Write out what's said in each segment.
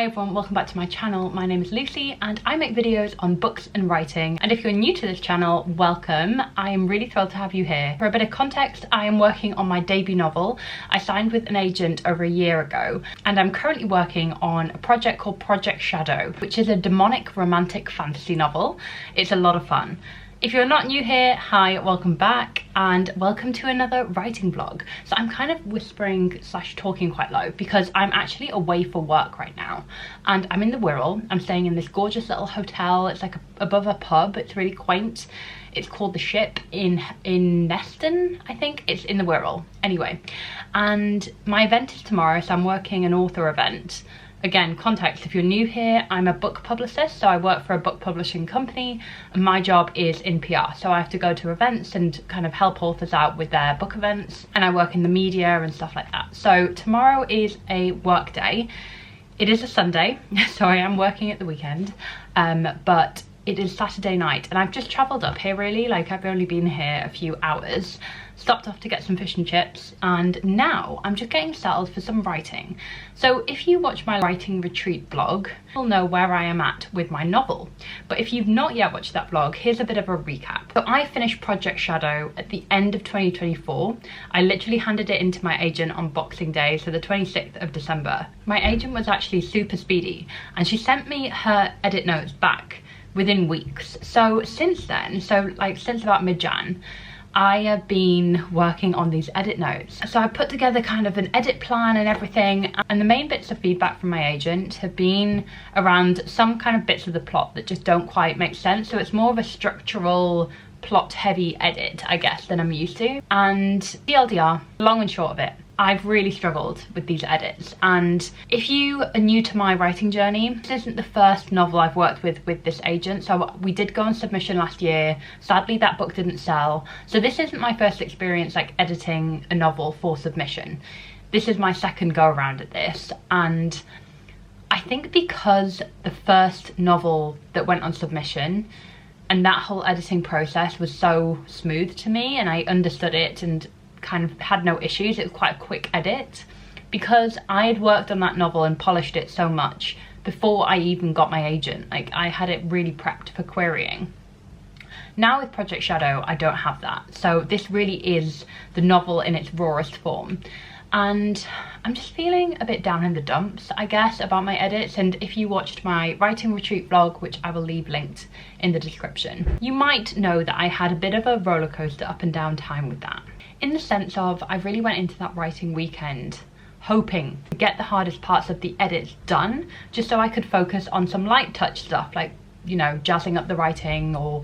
Hi everyone, welcome back to my channel. My name is Lucy and I make videos on books and writing, and if you're new to this channel, welcome. I am really thrilled to have you here. For a bit of context, I am working on my debut novel. I signed with an agent over a year ago and I'm currently working on a project called Project Shadow, which is a demonic romantic fantasy novel. It's a lot of fun. If you're not new here, hi, welcome back and welcome to another writing vlog. So I'm kind of whispering / talking quite low because I'm actually away for work right now and I'm in the Wirral. I'm staying in this gorgeous little hotel. It's like above a pub. It's really quaint. It's called The Ship in Neston, I think. It's in the Wirral. Anyway, and my event is tomorrow, so I'm working an author event. Again, context, if you're new here, I'm a book publicist, so I work for a book publishing company and my job is in PR. So I have to go to events and kind of help authors out with their book events, and I work in the media and stuff like that. So tomorrow is a work day. It is a Sunday, so I am working at the weekend, but it is Saturday night and I've just travelled up here really, like I've only been here a few hours, stopped off to get some fish and chips, and now I'm just getting settled for some writing. So if you watch my writing retreat vlog, you'll know where I am at with my novel. But if you've not yet watched that vlog, here's a bit of a recap. So I finished Project Shadow at the end of 2024. I literally handed it into my agent on Boxing Day, so the 26th of December. My agent was actually super speedy and she sent me her edit notes back within weeks. So since then, since about mid-Jan, I have been working on these edit notes. So I put together kind of an edit plan and everything, and the main bits of feedback from my agent have been around some kind of bits of the plot that just don't quite make sense. So it's more of a structural, plot heavy edit, I guess, than I'm used to. And TLDR, long and short of it, I've really struggled with these edits. And if you are new to my writing journey, this isn't the first novel I've worked with this agent. So we did go on submission last year. Sadly, that book didn't sell. So this isn't my first experience like editing a novel for submission. This is my second go around at this. And I think because the first novel that went on submission and that whole editing process was so smooth to me and I understood it and kind of had no issues, it was quite a quick edit, because I had worked on that novel and polished it so much before I even got my agent. Like, I had it really prepped for querying. Now with Project Shadow, I don't have that. So this really is the novel in its rawest form. And I'm just feeling a bit down in the dumps, I guess, about my edits. And if you watched my writing retreat vlog, which I will leave linked in the description, you might know that I had a bit of a roller coaster up and down time with that. In the sense of, I really went into that writing weekend hoping to get the hardest parts of the edits done, just so I could focus on some light touch stuff, like, you know, jazzing up the writing or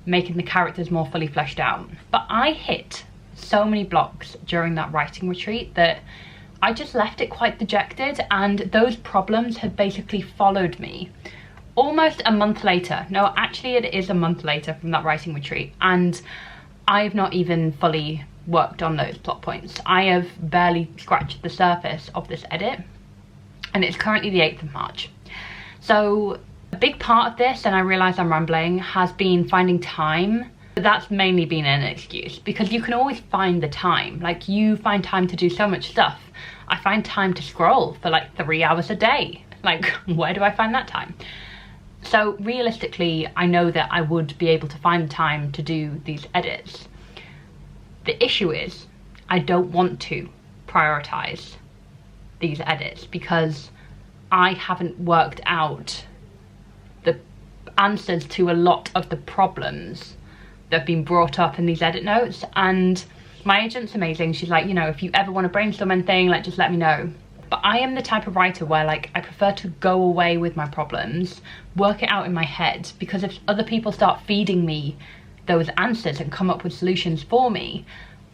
making the characters more fully fleshed out. But I hit so many blocks during that writing retreat that I just left it quite dejected, and those problems had basically followed me almost a month later. No, actually it is a month later from that writing retreat, and I've not even fully worked on those plot points. I have barely scratched the surface of this edit, and it's currently the 8th of March. So a big part of this, and I realise I'm rambling, has been finding time. But that's mainly been an excuse, because you can always find the time. Like, you find time to do so much stuff. I find time to scroll for like 3 hours a day. Like, where do I find that time? So realistically, I know that I would be able to find the time to do these edits. The issue is, I don't want to prioritise these edits because I haven't worked out the answers to a lot of the problems that have been brought up in these edit notes. And my agent's amazing. She's like, you know, if you ever want to brainstorm anything, like, just let me know. But I am the type of writer where, like, I prefer to go away with my problems, work it out in my head, because if other people start feeding me those answers and come up with solutions for me,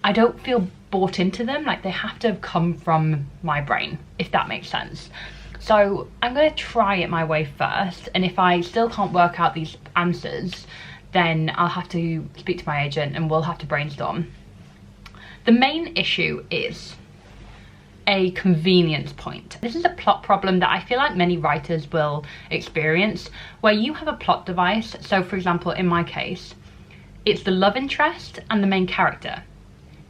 I don't feel bought into them. Like, they have to come from my brain, if that makes sense. So I'm going to try it my way first, and if I still can't work out these answers, then I'll have to speak to my agent and we'll have to brainstorm. The main issue is a convenience point. This is a plot problem that I feel like many writers will experience, where you have a plot device. So for example, in my case, it's the love interest and the main character.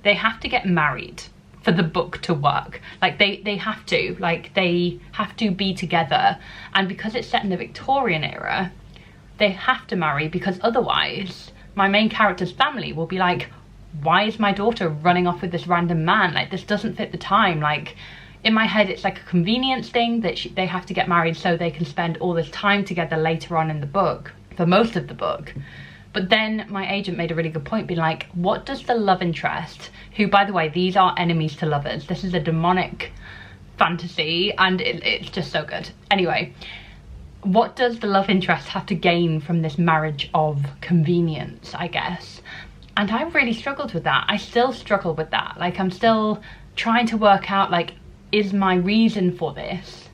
They have to get married for the book to work. Like they have to, like they have to be together. And because it's set in the Victorian era, they have to marry, because otherwise my main character's family will be like, why is my daughter running off with this random man? Like, this doesn't fit the time. Like, in my head, it's like a convenience thing that they have to get married so they can spend all this time together later on in the book, for most of the book. But then my agent made a really good point, being like, what does the love interest, who, by the way, these are enemies to lovers. This is a demonic fantasy, and it's just so good. Anyway, what does the love interest have to gain from this marriage of convenience, I guess? And I really struggled with that. I still struggle with that. Like, I'm still trying to work out, like, is my reason for this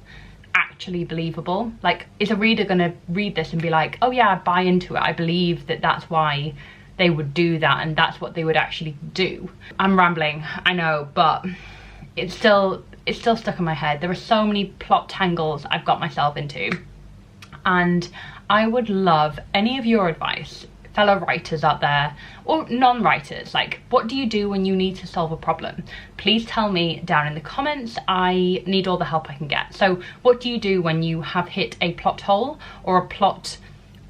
actually believable? Like, is a reader gonna read this and be like, oh yeah, I buy into it, I believe that that's why they would do that and that's what they would actually do? I'm rambling, I know, but it's still stuck in my head. There are so many plot tangles I've got myself into, and I would love any of your advice, fellow writers out there, or non-writers. Like, what do you do when you need to solve a problem? Please tell me down in the comments. I need all the help I can get. So what do you do when you have hit a plot hole or a plot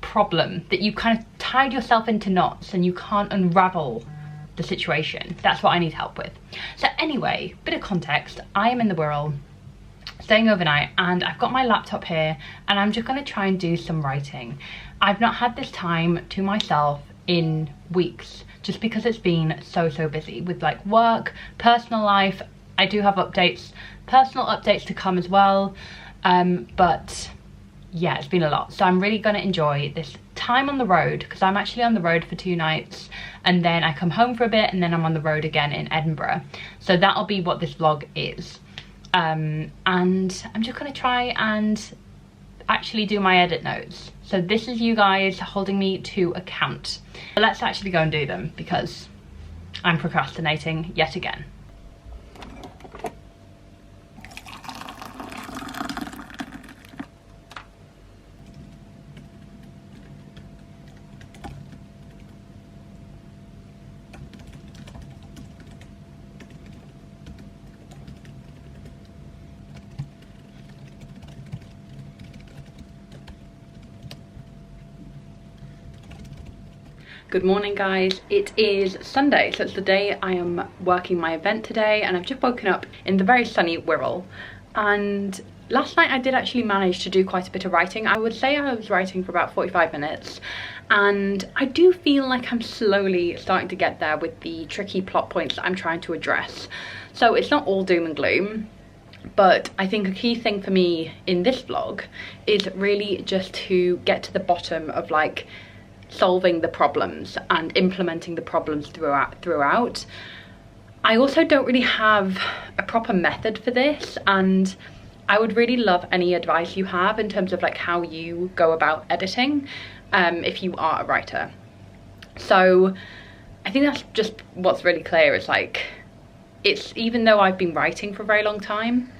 problem that you kind of tied yourself into knots and you can't unravel the situation? That's what I need help with. So anyway, bit of context. I am in the Wirral, staying overnight, and I've got my laptop here and I'm just going to try and do some writing. I've not had this time to myself in weeks, just because it's been so busy with like work, personal life. I do have updates, personal updates to come as well, but yeah, it's been a lot. So I'm really going to enjoy this time on the road, because I'm actually on the road for 2 nights and then I come home for a bit and then I'm on the road again in Edinburgh. So that'll be what this vlog is. And I'm just going to try and actually do my edit notes. So this is you guys holding me to account. But let's actually go and do them, because I'm procrastinating yet again. Good morning guys, it is Sunday, so it's the day I am working my event today, and I've just woken up in the very sunny Wirral. And last night I did actually manage to do quite a bit of writing. I would say I was writing for about 45 minutes, and I do feel like I'm slowly starting to get there with the tricky plot points that I'm trying to address. So it's not all doom and gloom, but I think a key thing for me in this vlog is really just to get to the bottom of like solving the problems and implementing the problems throughout. I also don't really have a proper method for this, and I would really love any advice you have in terms of like how you go about editing, if you are a writer. So I think that's just what's really clear. It's like, it's, even though I've been writing for a very long time,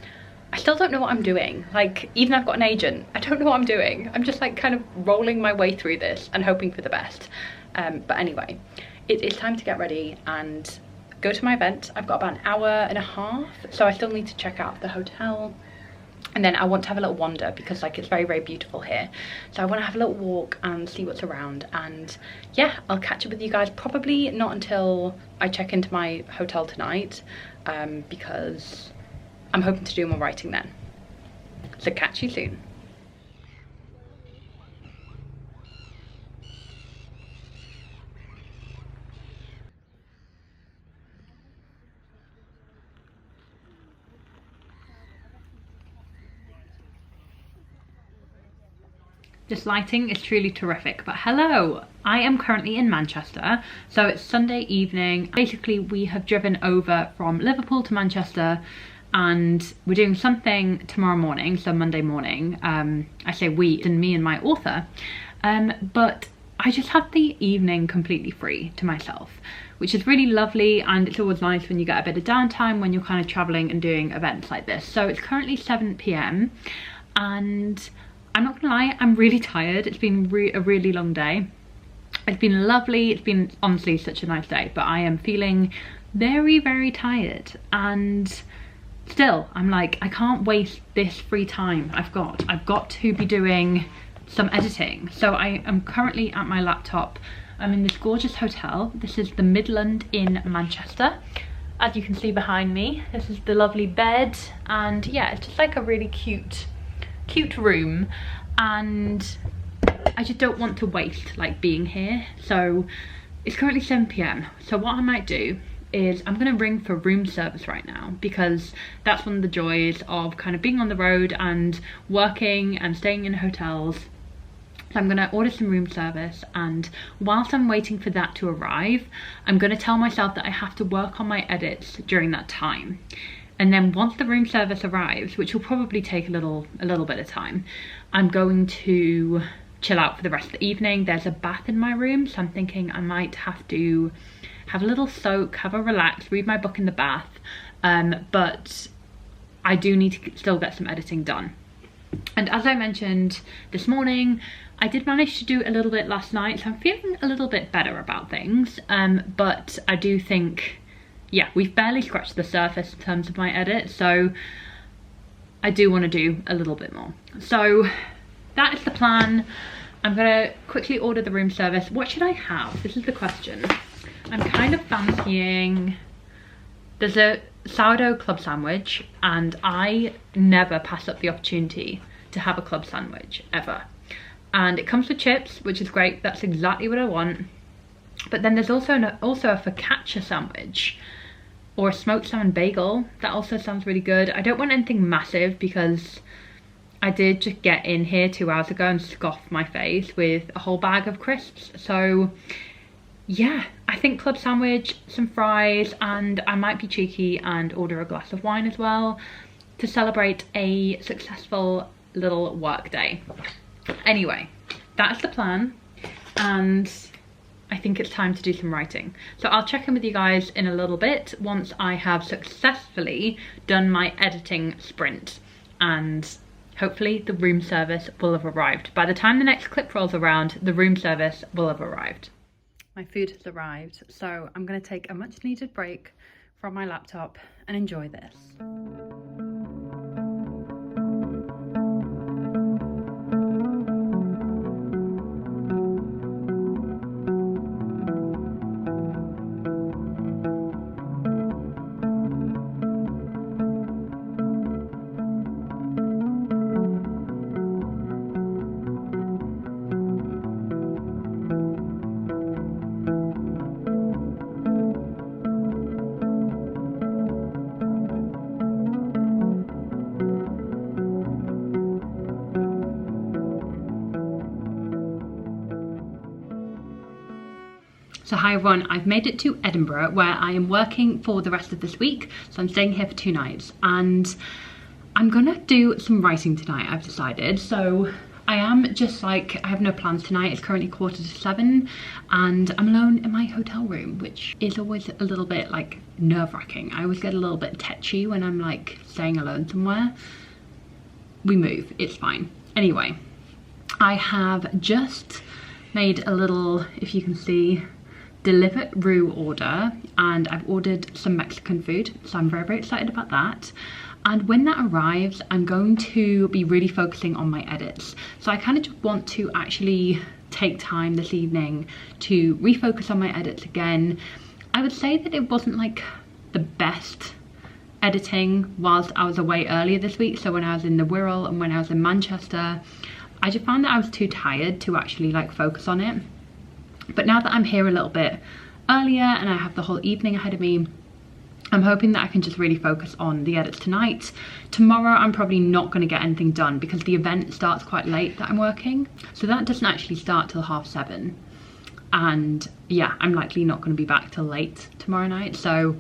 I still don't know what I'm doing. Like, even I've got an agent, I don't know what I'm doing. I'm just like kind of rolling my way through this and hoping for the best. But anyway, it is time to get ready and go to my event. I've got about an hour and a half, so I still need to check out the hotel. And then I want to have a little wander, because like it's very beautiful here. So I want to have a little walk and see what's around. And yeah, I'll catch up with you guys probably not until I check into my hotel tonight, because I'm hoping to do more writing then. So catch you soon. This lighting is truly terrific, but hello, I am currently in Manchester, so it's Sunday evening. Basically, we have driven over from Liverpool to Manchester, and we're doing something tomorrow morning, so Monday morning. I say we, and me and my author, but I just have the evening completely free to myself, which is really lovely, and it's always nice when you get a bit of downtime when you're kind of traveling and doing events like this. So it's currently 7 p.m. and I'm not gonna lie, I'm really tired. It's been a really long day. It's been lovely. It's been honestly such a nice day, but I am feeling very, very tired, and still I'm like, I can't waste this free time I've got to be doing some editing. So I am currently at my laptop. I'm in this gorgeous hotel. This is the Midland in Manchester. As you can see behind me, this is the lovely bed, and yeah, it's just like a really cute room, and I just don't want to waste like being here. So it's currently 7 p.m. so what I might do is I'm gonna ring for room service right now, because that's one of the joys of kind of being on the road and working and staying in hotels. So I'm gonna order some room service, and whilst I'm waiting for that to arrive, I'm gonna tell myself that I have to work on my edits during that time. And then once the room service arrives, which will probably take a little bit of time, I'm going to chill out for the rest of the evening. There's a bath in my room, so I'm thinking I might have to have a little soak, have a relax, read my book in the bath, but I do need to still get some editing done. And as I mentioned this morning, I did manage to do a little bit last night, so I'm feeling a little bit better about things, but I do think, yeah, we've barely scratched the surface in terms of my edit, so I do want to do a little bit more. So that is the plan. I'm gonna quickly order the room service. What should I have? This is the question. I'm kind of fancying, there's a sourdough club sandwich, and I never pass up the opportunity to have a club sandwich, ever. And it comes with chips, which is great. That's exactly what I want. But then there's also a focaccia sandwich, or a smoked salmon bagel. That also sounds really good. I don't want anything massive, because I did just get in here 2 hours ago and scoff my face with a whole bag of crisps. So yeah, I think club sandwich, some fries, and I might be cheeky and order a glass of wine as well to celebrate a successful little work day. Anyway, that's the plan, and I think it's time to do some writing. So I'll check in with you guys in a little bit once I have successfully done my editing sprint, and hopefully the room service will have arrived. By the time the next clip rolls around, the room service will have arrived. My food has arrived, so I'm going to take a much needed break from my laptop and enjoy this. So hi everyone, I've made it to Edinburgh, where I am working for the rest of this week. So I'm staying here for 2 nights, and I'm gonna do some writing tonight, I've decided. So I am just like, I have no plans tonight. It's currently 7:15 and I'm alone in my hotel room, which is always a little bit like nerve-wracking. I always get a little bit tetchy when I'm like staying alone somewhere. We move, it's fine. Anyway, I have just made a little, if you can see, Deliveroo order, and I've ordered some Mexican food, so I'm very excited about that. And when that arrives, I'm going to be really focusing on my edits. So I kind of just want to actually take time this evening to refocus on my edits again. I would say that it wasn't like the best editing whilst I was away earlier this week. So when I was in the Wirral and when I was in Manchester, I just found that I was too tired to actually like focus on it. But now that I'm here a little bit earlier and I have the whole evening ahead of me, I'm hoping that I can just really focus on the edits tonight. Tomorrow I'm probably not going to get anything done because the event starts quite late that I'm working. So that doesn't actually start till 7:30. And yeah, I'm likely not going to be back till late tomorrow night. So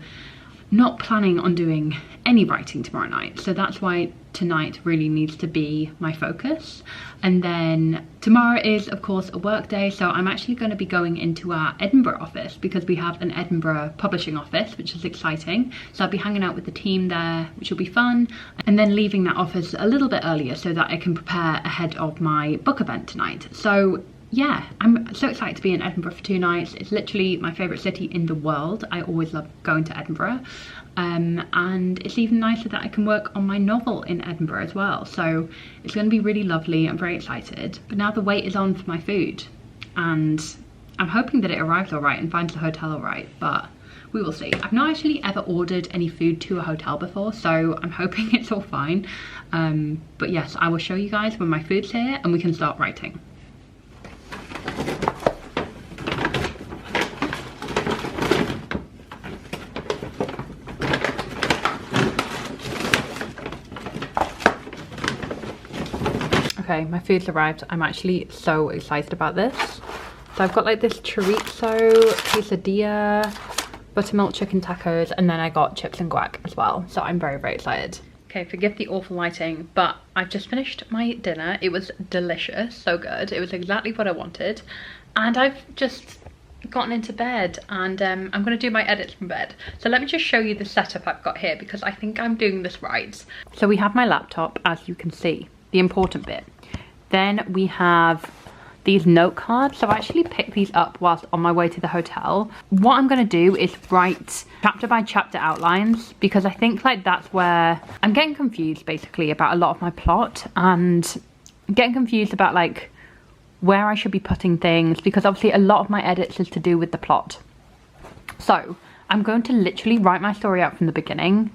not planning on doing any writing tomorrow night. So that's why tonight really needs to be my focus. And then tomorrow is of course a work day, so I'm actually going to be going into our Edinburgh office because we have an Edinburgh publishing office, which is exciting. So I'll be hanging out with the team there, which will be fun, and then leaving that office a little bit earlier so that I can prepare ahead of my book event tonight. So yeah, I'm so excited to be in Edinburgh for 2 nights. It's literally my favourite city in the world. I always love going to Edinburgh. And it's even nicer that I can work on my novel in Edinburgh as well. So it's going to be really lovely. I'm very excited. But now the wait is on for my food. And I'm hoping that it arrives all right and finds the hotel all right. But we will see. I've not actually ever ordered any food to a hotel before, so I'm hoping it's all fine. But yes, I will show you guys when my food's here and we can start writing. Okay, my food's arrived. I'm actually so excited about this. So I've got like this chorizo, quesadilla, buttermilk chicken tacos, and then I got chips and guac as well. So I'm very, very excited. Okay, forgive the awful lighting, but I've just finished my dinner. It was delicious, so good. It was exactly what I wanted. And I've just gotten into bed and I'm gonna do my edits from bed. So let me just show you the setup I've got here because I think I'm doing this right. So we have my laptop, as you can see, the important bit. Then we have these note cards. So I actually picked these up whilst on my way to the hotel. What I'm gonna do is write chapter by chapter outlines because I think like that's where I'm getting confused basically about a lot of my plot and getting confused about like where I should be putting things because obviously a lot of my edits is to do with the plot. So I'm going to literally write my story out from the beginning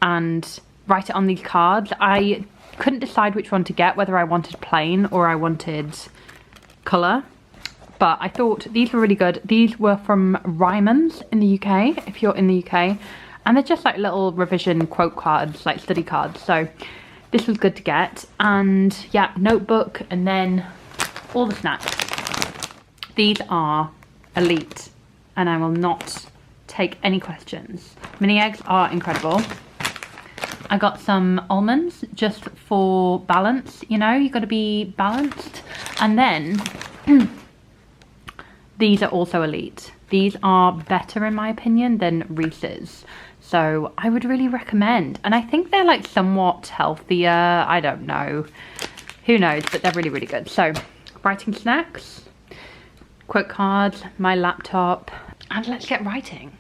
and write it on these cards. I couldn't decide which one to get, whether I wanted plain or I wanted colour, but I thought these were really good. These were from Ryman's in the UK, if you're in the UK, and they're just like little revision quote cards, like study cards, so this was good to get. And yeah, notebook, and then all the snacks. These are elite and I will not take any questions. Mini eggs are incredible. I got some almonds just for balance, you know, you got to be balanced. And then these are also elite. These are better in my opinion than Reese's, so I would really recommend. And I think they're like somewhat healthier, I don't know, who knows, but they're really, really good. So writing snacks, quote cards, my laptop, and let's get writing.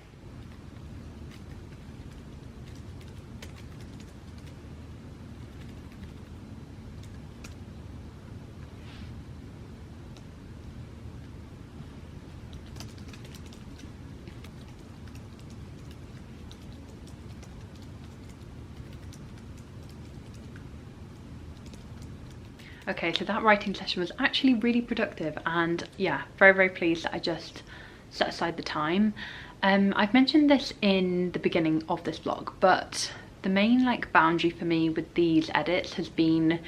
Okay, so that writing session was actually really productive and yeah, very, very pleased that I just set aside the time. I've mentioned this in the beginning of this vlog, but the main like boundary for me with these edits has been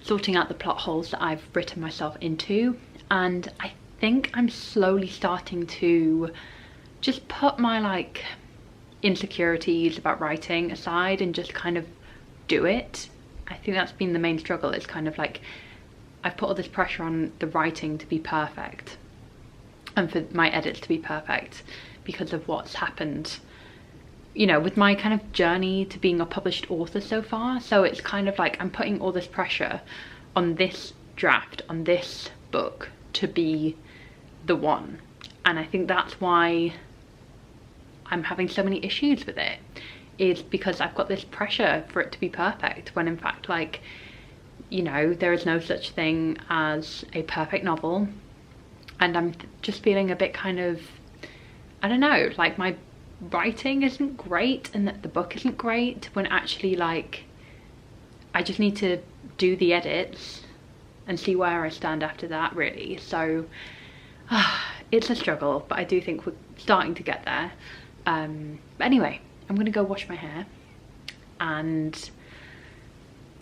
sorting out the plot holes that I've written myself into, and I think I'm slowly starting to just put my like insecurities about writing aside and just kind of do it. I think that's been the main struggle. It's kind of like I've put all this pressure on the writing to be perfect and for my edits to be perfect because of what's happened, you know, with my kind of journey to being a published author so far. So it's kind of like I'm putting all this pressure on this draft, on this book to be the one. And I think that's why I'm having so many issues with it, is because I've got this pressure for it to be perfect when in fact, like, you know, there is no such thing as a perfect novel. And I'm just feeling a bit kind of, I don't know, like my writing isn't great and that the book isn't great, when actually like I just need to do the edits and see where I stand after that, really. So it's a struggle, but I do think we're starting to get there. But anyway, I'm gonna go wash my hair and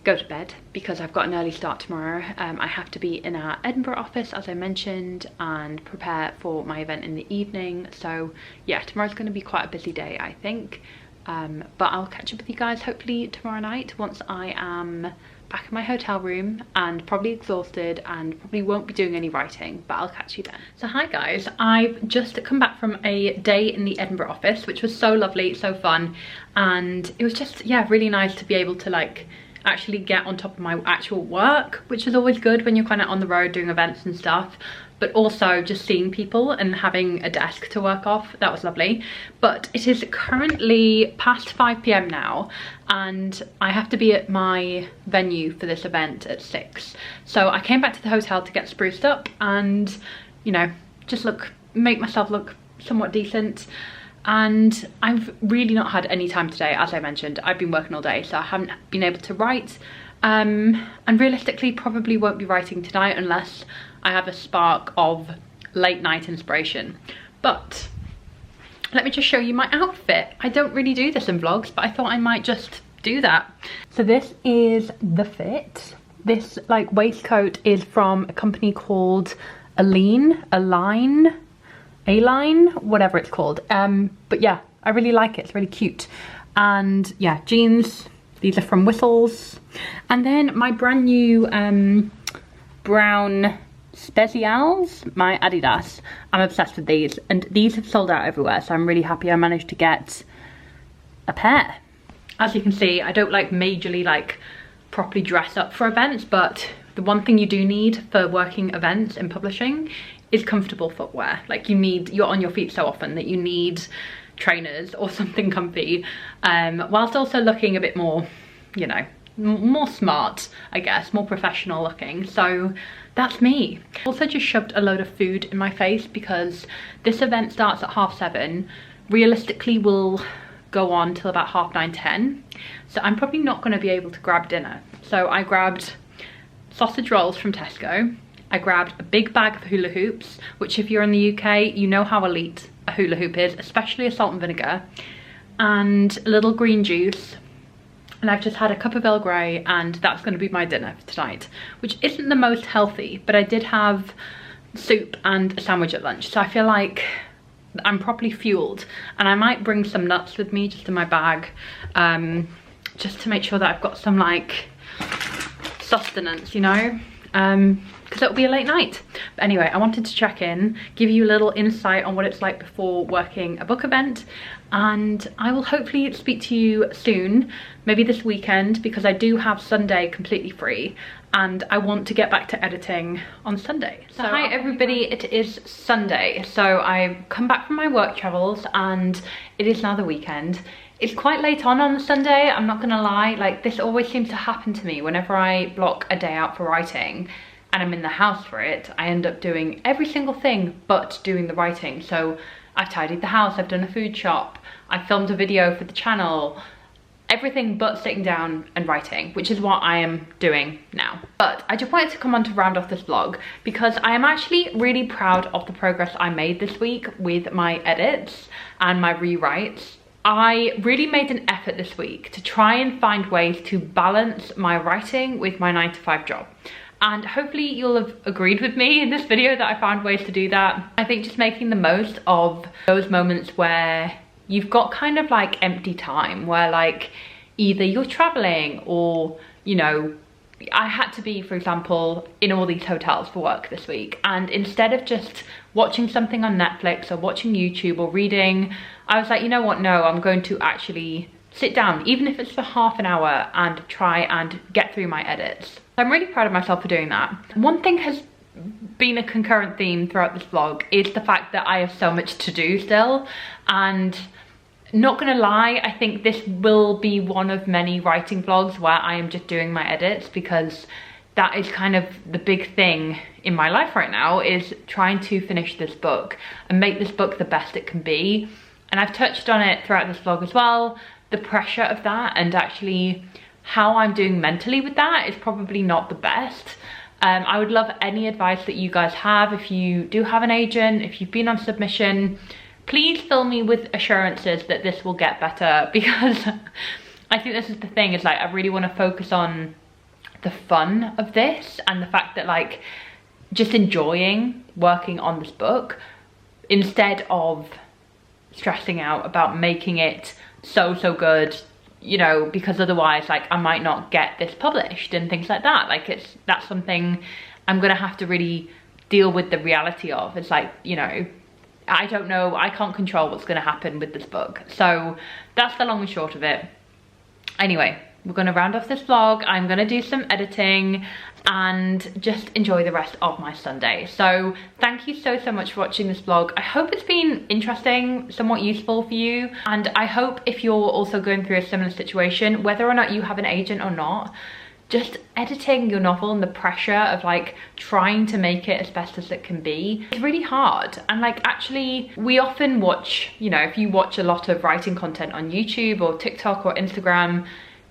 go to bed because I've got an early start tomorrow. I have to be in our Edinburgh office, as I mentioned, and prepare for my event in the evening. So yeah, tomorrow's going to be quite a busy day, I think. But I'll catch up with you guys hopefully tomorrow night once I am back in my hotel room and probably exhausted and probably won't be doing any writing, but I'll catch you then. So hi guys, I've just come back from a day in the Edinburgh office, which was so lovely, so fun, and it was just, yeah, really nice to be able to like actually get on top of my actual work, which is always good when you're kind of on the road doing events and stuff. But also just seeing people and having a desk to work off, that was lovely. But it is currently past 5 p.m. now, and I have to be at my venue for this event at 6. So I came back to the hotel to get spruced up and, you know, just make myself look somewhat decent. And I've really not had any time today. As I mentioned, I've been working all day, so I haven't been able to write. And realistically probably won't be writing tonight unless I have a spark of late night inspiration. But let me just show you my outfit. I don't really do this in vlogs, but I thought I might just do that. So this is the fit. This like waistcoat is from a company called Aline, whatever it's called. But yeah, I really like it. It's really cute. And yeah, jeans. These are from Whistles. And then my brand new brown Specials, my Adidas. I'm obsessed with these, and these have sold out everywhere, so I'm really happy I managed to get a pair. As you can see, I don't like majorly like properly dress up for events, but the one thing you do need for working events in publishing is comfortable footwear. Like you're on your feet so often that you need trainers or something comfy, whilst also looking a bit more, you know, more smart, I guess, more professional looking. So that's me. Also just shoved a load of food in my face because this event starts at 7:30. Realistically will go on till about 9:30, 10. So I'm probably not going to be able to grab dinner. So I grabbed sausage rolls from Tesco. I grabbed a big bag of hula hoops, which if you're in the UK, you know how elite a hula hoop is, especially a salt and vinegar, and a little green juice. And I've just had a cup of Earl Grey, and that's going to be my dinner for tonight, which isn't the most healthy, but I did have soup and a sandwich at lunch, so I feel like I'm properly fueled. And I might bring some nuts with me just in my bag, just to make sure that I've got some like sustenance, you know, because it'll be a late night. But anyway, I wanted to check in, give you a little insight on what it's like before working a book event, and I will hopefully speak to you soon, maybe this weekend, because I do have Sunday completely free and I want to get back to editing on Sunday. So hi everybody, it is Sunday. So I've come back from my work travels and it is now the weekend. It's quite late on the Sunday, I'm not gonna lie. Like, this always seems to happen to me whenever I block a day out for writing and I'm in the house for it. I end up doing every single thing but doing the writing. So I've tidied the house, I've done a food shop, I've filmed a video for the channel, everything but sitting down and writing, which is what I am doing now. But I just wanted to come on to round off this vlog because I am actually really proud of the progress I made this week with my edits and my rewrites. I really made an effort this week to try and find ways to balance my writing with my 9-to-5 job. And hopefully you'll have agreed with me in this video that I found ways to do that. I think just making the most of those moments where you've got kind of like empty time, where like either you're traveling or, you know, I had to be, for example, in all these hotels for work this week, and instead of just watching something on Netflix or watching YouTube or reading, I was like, you know what, no, I'm going to actually sit down, even if it's for half an hour, and try and get through my edits. I'm really proud of myself for doing that. One thing has been a concurrent theme throughout this vlog is the fact that I have so much to do still, and not gonna lie, I think this will be one of many writing vlogs where I am just doing my edits, because that is kind of the big thing in my life right now, is trying to finish this book and make this book the best it can be. And I've touched on it throughout this vlog as well, the pressure of that, and actually how I'm doing mentally with that is probably not the best. I would love any advice that you guys have. If you do have an agent, if you've been on submission, please fill me with assurances that this will get better, because I think this is the thing, is like I really want to focus on the fun of this and the fact that like just enjoying working on this book instead of stressing out about making it so good, you know, because otherwise like I might not get this published and things like that. Like that's something I'm gonna have to really deal with the reality of. It's like, you know, I don't know, I can't control what's gonna happen with this book. So that's the long and short of it. Anyway, we're gonna round off this vlog. I'm gonna do some editing and just enjoy the rest of my Sunday. So thank you so much for watching this vlog. I hope it's been interesting, somewhat useful for you, and I hope if you're also going through a similar situation, whether or not you have an agent or not, just editing your novel and the pressure of like trying to make it as best as it can be, it's really hard. And like, actually, we often watch, you know, if you watch a lot of writing content on YouTube or TikTok or Instagram,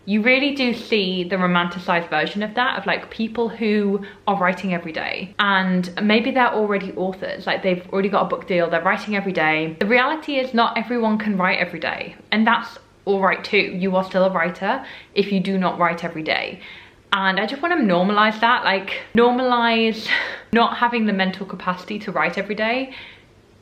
you really do see the romanticized version of that, of like people who are writing every day, and maybe they're already authors, like they've already got a book deal, they're writing every day. The reality is not everyone can write every day, and that's all right too. You are still a writer if you do not write every day. And I just want to normalize that, like normalize not having the mental capacity to write every day.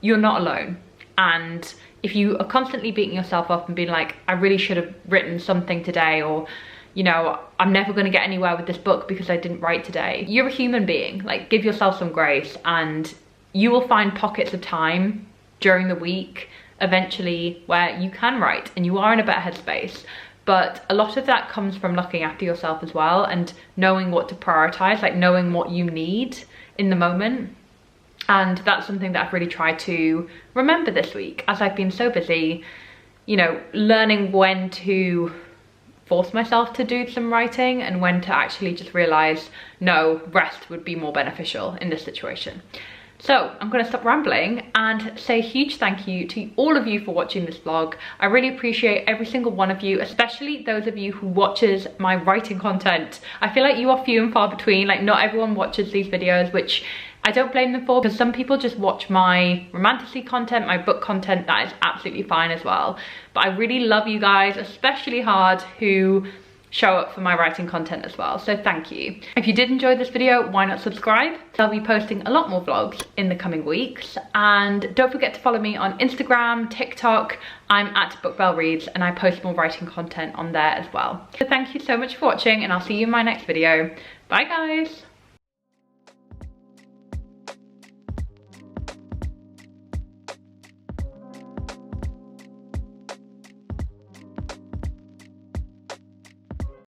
You're not alone. And if you are constantly beating yourself up and being like, I really should have written something today, or, you know, I'm never going to get anywhere with this book because I didn't write today. You're a human being. Like, give yourself some grace, and you will find pockets of time during the week eventually where you can write and you are in a better headspace. But a lot of that comes from looking after yourself as well, and knowing what to prioritize, like knowing what you need in the moment. And that's something that I've really tried to remember this week as I've been so busy, you know, learning when to force myself to do some writing and when to actually just realize, no, rest would be more beneficial in this situation. So I'm going to stop rambling and say a huge thank you to all of you for watching this vlog. I really appreciate every single one of you, especially those of you who watches my writing content. I feel like you are few and far between. Like, not everyone watches these videos, which I don't blame them for, because some people just watch my romantasy content, my book content. That is absolutely fine as well. But I really love you guys, especially hard, who show up for my writing content as well, so thank you. If you did enjoy this video, why not subscribe? I'll be posting a lot more vlogs in the coming weeks, and don't forget to follow me on Instagram, TikTok. I'm at bookbellreads, and I post more writing content on there as well. So thank you so much for watching, and I'll see you in my next video. Bye guys.